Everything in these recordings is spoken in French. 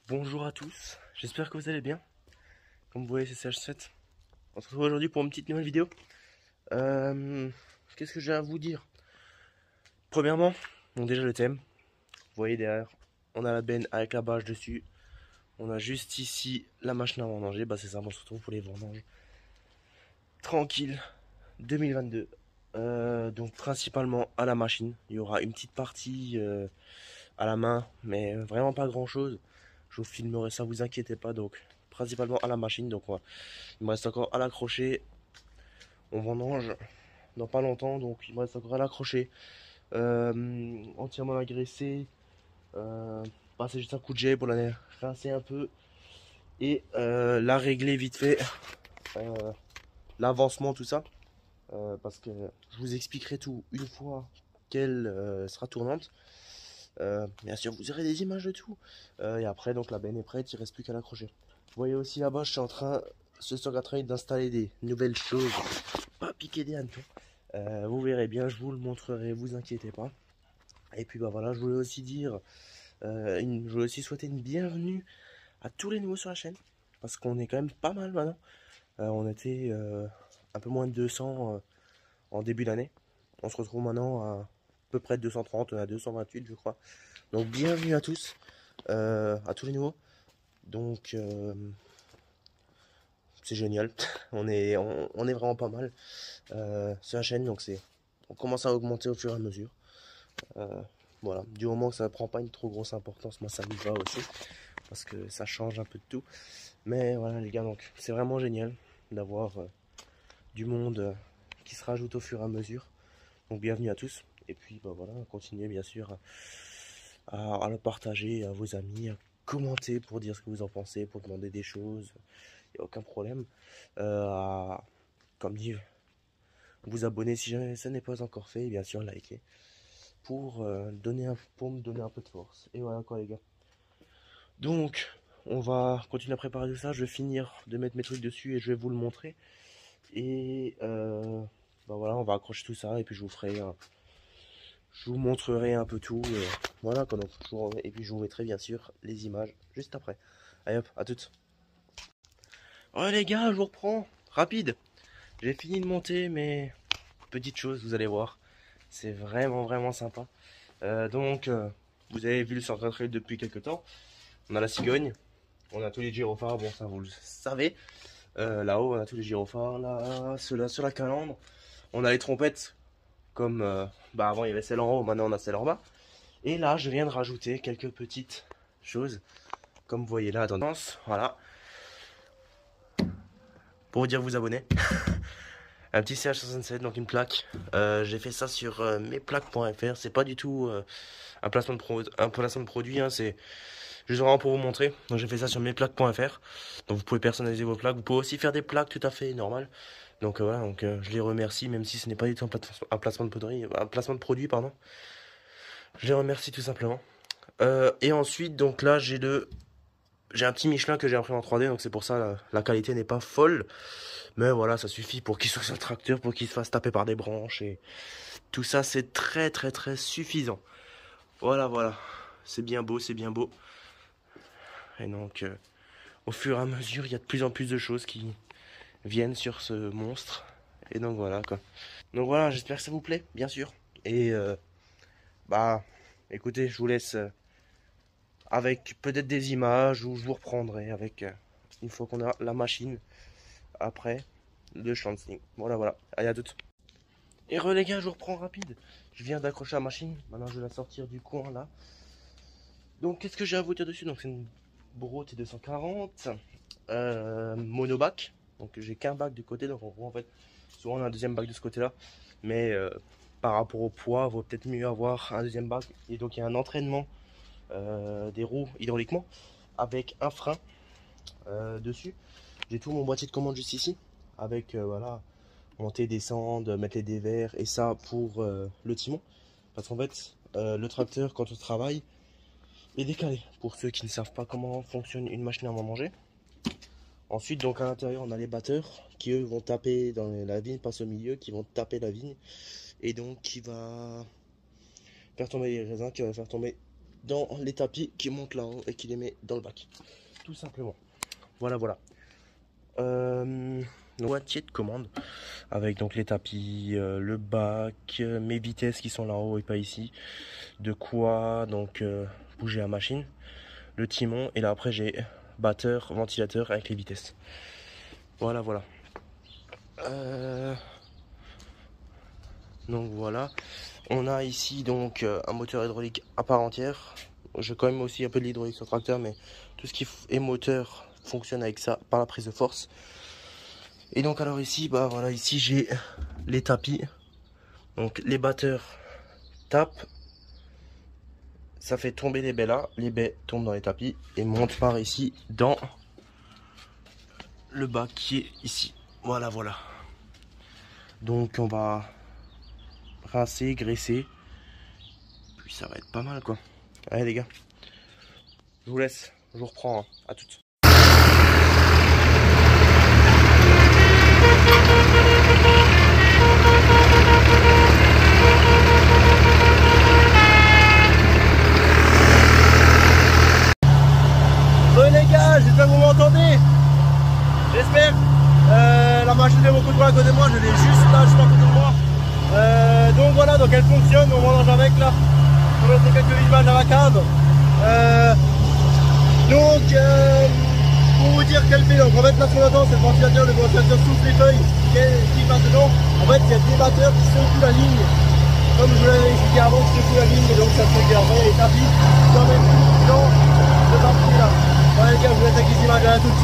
Bonjour à tous, j'espère que vous allez bien. Comme vous voyez, c'est CH7. On se retrouve aujourd'hui pour une petite nouvelle vidéo. Qu'est-ce que j'ai à vous dire? Premièrement, donc déjà le thème. Vous voyez derrière, on a la benne avec la bâche dessus. On a juste ici la machine à vendanger. Bah c'est ça, on se retrouve pour les vendanges. Tranquille, 2022. Donc principalement à la machine. Il y aura une petite partie à la main, mais vraiment pas grand chose. Je vous filmerai ça, vous inquiétez pas. Donc principalement à la machine. Donc il me reste encore à l'accrocher. On vendange dans pas longtemps, donc il me reste encore à l'accrocher. Entièrement agressé. Passer juste un coup de jet pour la rincer un peu. Et la régler vite fait. L'avancement, tout ça. Parce que je vous expliquerai tout une fois qu'elle sera tournante. Bien sûr, vous aurez des images de tout. Et après, donc la benne est prête, il ne reste plus qu'à l'accrocher. Vous voyez aussi là-bas, je suis en train d'installer des nouvelles choses. Pas piquer des hannetons. Vous verrez bien, je vous le montrerai, vous inquiétez pas. Et puis bah voilà, je voulais aussi dire, je voulais aussi souhaiter une bienvenue à tous les nouveaux sur la chaîne. Parce qu'on est quand même pas mal maintenant. On était un peu moins de 200 en début d'année. On se retrouve maintenant à peu près 230, à 228 je crois. Donc bienvenue à tous, à tous les nouveaux. Donc c'est génial, on est vraiment pas mal sur la chaîne, donc on commence à augmenter au fur et à mesure. Voilà, du moment que ça ne prend pas une trop grosse importance, moi ça me va aussi, parce que ça change un peu de tout. Mais voilà les gars, donc c'est vraiment génial d'avoir du monde qui se rajoute au fur et à mesure. Donc bienvenue à tous, et puis bah voilà, continuez bien sûr à le partager à vos amis, à commenter pour dire ce que vous en pensez, pour demander des choses, il n'y a aucun problème. Comme dit, vous abonner si jamais ça n'est pas encore fait, et bien sûr liker pour pour me donner un peu de force. Et voilà quoi les gars. Donc on va continuer à préparer tout ça. Je vais finir de mettre mes trucs dessus et je vais vous le montrer. Et bah voilà, on va accrocher tout ça et puis je vous montrerai un peu tout. Voilà quoi, donc, et puis je vous mettrai bien sûr les images juste après. Allez hop, à toutes. Ouais les gars, je vous reprends. Rapide. J'ai fini de monter mes petites choses, vous allez voir. C'est vraiment sympa. Vous avez vu le centre trail depuis quelques temps. On a la cigogne, on a tous les gyrophares, bon ça vous le savez. Là-haut, on a tous les gyrophares, là, ceux-là sur la calandre. On a les trompettes, comme bah avant il y avait celle en haut, maintenant on a celle en bas. Et là, je viens de rajouter quelques petites choses, comme vous voyez là, à tendance, voilà. Pour vous dire vous abonner. Un petit CH67, donc une plaque. J'ai fait ça sur mesplaques.fr. C'est pas du tout un placement de produit, hein, c'est juste vraiment pour vous montrer. Donc j'ai fait ça sur mesplaques.fr. Donc vous pouvez personnaliser vos plaques. Vous pouvez aussi faire des plaques tout à fait normales. Donc voilà, je les remercie, même si ce n'est pas du tout un placement de produit, pardon. Je les remercie tout simplement. Et ensuite, donc là, j'ai un petit Michelin que j'ai imprimé en 3D, donc c'est pour ça la qualité n'est pas folle. Mais voilà, ça suffit pour qu'il soit sur le tracteur, pour qu'il se fasse taper par des branches. Et tout ça, c'est très suffisant. Voilà. C'est bien beau, c'est bien beau. Et donc, au fur et à mesure, il y a de plus en plus de choses qui viennent sur ce monstre. Et donc voilà quoi. Donc voilà, j'espère que ça vous plaît, bien sûr. Et bah, écoutez, je vous laisse avec peut-être des images ou je vous reprendrai avec une fois qu'on a la machine après le chancing. Voilà. Allez à toutes. Et les gars, je vous reprends rapide. Je viens d'accrocher la machine. Maintenant, je vais la sortir du coin là. Donc, qu'est-ce que j'ai à vous dire dessus? Donc, c'est une Bro T240 monobac. Donc, j'ai qu'un bac du côté. Donc, en fait, souvent on a un deuxième bac de ce côté-là. Mais par rapport au poids, il vaut peut-être mieux avoir un deuxième bac. Et donc, il y a un entraînement des roues hydrauliquement avec un frein dessus. J'ai tout mon boîtier de commande juste ici. Avec, voilà, monter, descendre, mettre les dévers et ça pour le timon. Parce qu'en fait, le tracteur, quand on travaille, est décalé. Pour ceux qui ne savent pas comment fonctionne une machine à manger. Ensuite, donc à l'intérieur, on a les batteurs qui eux vont taper dans la vigne, passe au milieu, qui vont taper la vigne et donc qui va faire tomber les raisins, qui va faire tomber dans les tapis qui montent là-haut et qui les met dans le bac. Tout simplement. Voilà, voilà. Boîtier de commande avec donc les tapis, le bac, mes vitesses qui sont là-haut et pas ici. De quoi donc bouger la machine, le timon et là après j'ai batteur, ventilateur avec les vitesses. Voilà, voilà. Donc voilà. On a ici donc un moteur hydraulique à part entière. J'ai quand même aussi un peu de l'hydraulique sur le tracteur, mais tout ce qui est moteur fonctionne avec ça par la prise de force. Et donc alors ici, bah voilà, ici j'ai les tapis. Donc les batteurs tapent, ça fait tomber les baies là, les baies tombent dans les tapis et montent par ici dans le bac qui est ici. Voilà, voilà. Donc on va rincer, graisser, puis ça va être pas mal quoi. Allez les gars, je vous laisse, je vous reprends, hein. À toutes. Bon les gars, j'espère que vous m'entendez. J'espère. La machine de mon coup de bras à côté de moi, je l'ai juste là, juste à côté de moi. Donc voilà, donc elle fonctionne, on mélange avec là. On va mettre quelques images à la cave. Pour vous dire qu'elle fait, donc en fait là ce qu'on entend c'est le ventilateur souffle les feuilles qui passe dedans. En fait il y a des batteurs qui secouent la ligne. Comme je vous l'avais expliqué avant, qui secouent la ligne et donc ça se fait après les tapis quand même dans le tapis là. Voilà les gars, je vous laisse avec les images à toutes.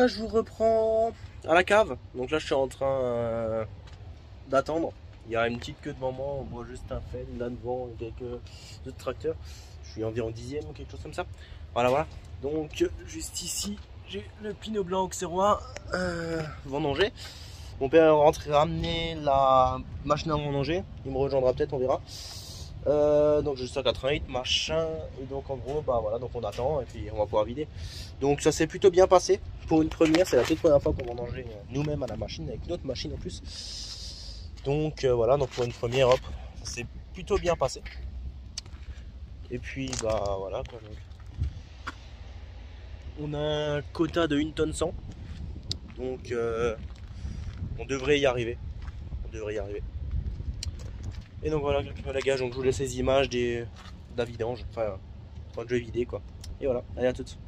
gars, je vous reprends à la cave. Donc là je suis en train d'attendre. Il y a une petite queue devant moi, on voit juste un Fenn là devant et quelques autres tracteurs. Je suis environ 10e ou quelque chose comme ça. Voilà. Donc juste ici, j'ai le Pinot Blanc auxerrois vendanger. Mon père est rentré ramener la machine à vendanger. Il me rejoindra peut-être, on verra. Donc je suis à 88 machin, et donc en gros bah voilà, donc on attend et puis on va pouvoir vider. Donc ça s'est plutôt bien passé pour une première, c'est la toute première fois qu'on va vendanger nous-mêmes à la machine avec notre machine en plus. Donc voilà, donc pour une première, hop, ça s'est plutôt bien passé. Et puis bah voilà quoi, donc on a un quota de 1 tonne 100, donc on devrait y arriver. Et donc voilà les gars, donc je vous laisse les images de la vidange, enfin quand je vais vider quoi. Et voilà, allez à toutes.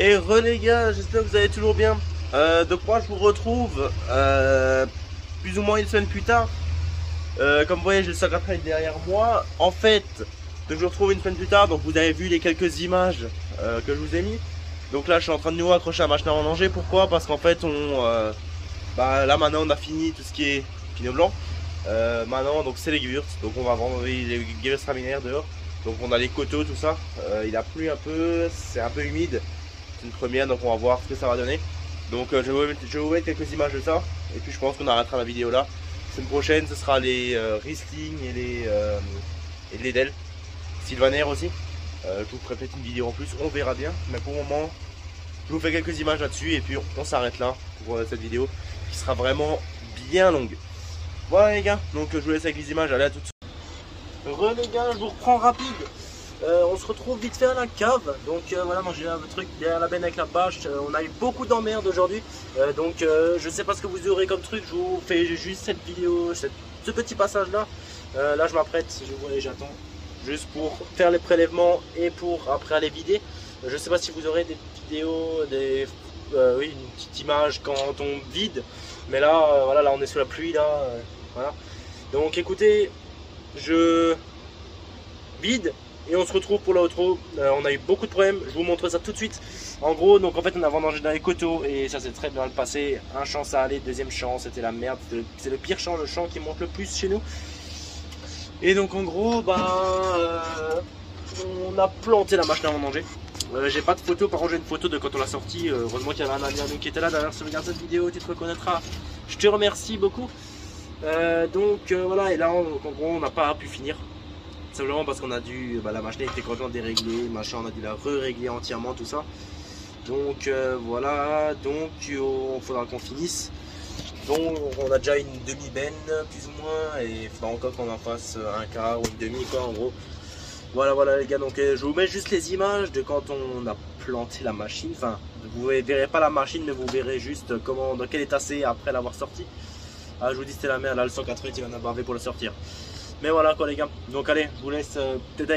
Et les gars, j'espère que vous allez toujours bien. Donc moi je vous retrouve plus ou moins une semaine plus tard. Comme vous voyez, j'ai le sac à traîner derrière moi. En fait, je vous retrouve une semaine plus tard. Donc vous avez vu les quelques images que je vous ai mis. Donc là je suis en train de nouveau accrocher la machine à vendanger. Pourquoi? Parce qu'en fait là maintenant on a fini tout ce qui est Pinot Blanc. Maintenant donc c'est les Gewürz. Donc on va vendre les Gewürztraminer dehors. Donc on a les coteaux, tout ça. Il a plu un peu, c'est un peu humide. C'est une première, donc on va voir ce que ça va donner. Donc je vais vous mettre quelques images de ça. Et puis je pense qu'on arrêtera la vidéo là. La semaine prochaine ce sera les Riesling et les Edel. Sylvaner aussi. Je vous ferai peut-être une vidéo en plus, on verra bien. Mais pour le moment, je vous fais quelques images là-dessus. Et puis on s'arrête là pour cette vidéo qui sera vraiment bien longue. Voilà les gars, donc je vous laisse avec les images, allez à tout de suite. Les gars, je vous reprends rapide. On se retrouve vite fait à la cave. Donc voilà, moi j'ai un truc derrière la benne avec la bâche. On a eu beaucoup d'emmerdes aujourd'hui. Donc je sais pas ce que vous aurez comme truc. Je vous fais juste cette vidéo, ce petit passage là. Là je m'apprête, je vois et j'attends. Juste pour faire les prélèvements et pour après aller vider. Je sais pas si vous aurez des vidéos, oui, une petite image quand on vide. Mais là, voilà, là on est sous la pluie là. Voilà. Donc écoutez, je vide. Et on se retrouve pour l'outro. On a eu beaucoup de problèmes, je vous montre ça tout de suite. En gros, donc en fait on a vendangé dans les coteaux et ça s'est très bien passé. Un champ ça allait, deuxième champ c'était la merde. C'est le pire champ, le champ qui monte le plus chez nous. Et donc en gros, on a planté la machine à vendanger. J'ai pas de photo, par contre j'ai une photo de quand on l'a sorti. Heureusement qu'il y avait un ami à nous qui était là. D'ailleurs si tu regardes cette vidéo tu te reconnaîtras. Je te remercie beaucoup. Voilà, et là en gros on n'a pas pu finir. Simplement parce qu'on a dû, la machine était complètement déréglée, machin, on a dû la re-régler entièrement, tout ça. Voilà, il faudra qu'on finisse. Donc on a déjà une demi-benne plus ou moins, et il faudra encore qu'on en fasse un quart ou une demi quoi en gros. Voilà les gars, donc je vous mets juste les images de quand on a planté la machine. Enfin, vous ne verrez pas la machine, mais vous verrez juste dans quel état c'est après l'avoir sorti. Ah, je vous dis c'était la merde, là le 180 il en a bavé pour le sortir. Mais voilà quoi les gars, donc allez, je vous laisse peut-être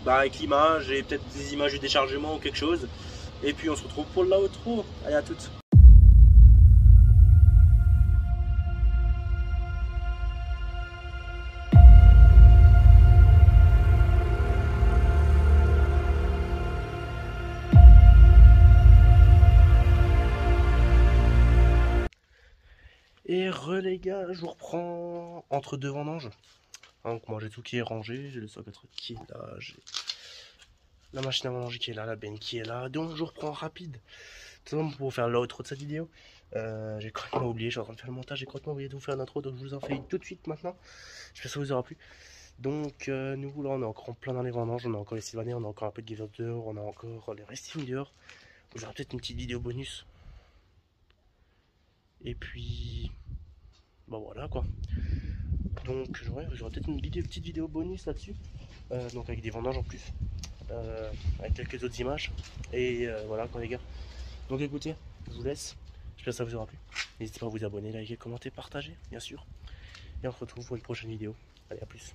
avec l'image et peut-être des images du déchargement ou quelque chose. Et puis on se retrouve pour l'outro. Allez, à toutes. Et les gars, je vous reprends entre deux vendanges. Donc moi j'ai tout qui est rangé, j'ai le 180 qui est là, j'ai la machine à vendanger qui est là, la benne qui est là. Donc je reprends rapide. Tout simplement pour faire l'outro de cette vidéo. J'ai complètement oublié, je suis en train de faire le montage, j'ai complètement oublié de vous faire un intro, donc je vous en fais une tout de suite maintenant. J'espère que ça vous aura plu. Donc nous là on est encore en plein dans les vendanges, on a encore les sylvanés, on a encore un peu de give dehors, on a encore les resting dehors. Vous aurez peut-être une petite vidéo bonus. Et puis voilà quoi. Donc j'aurai peut-être une petite vidéo bonus là-dessus. Donc avec des vendanges en plus. Avec quelques autres images. Et voilà quoi les gars. Donc écoutez, je vous laisse. J'espère que ça vous aura plu. N'hésitez pas à vous abonner, liker, commenter, partager, bien sûr. Et on se retrouve pour une prochaine vidéo. Allez, à plus.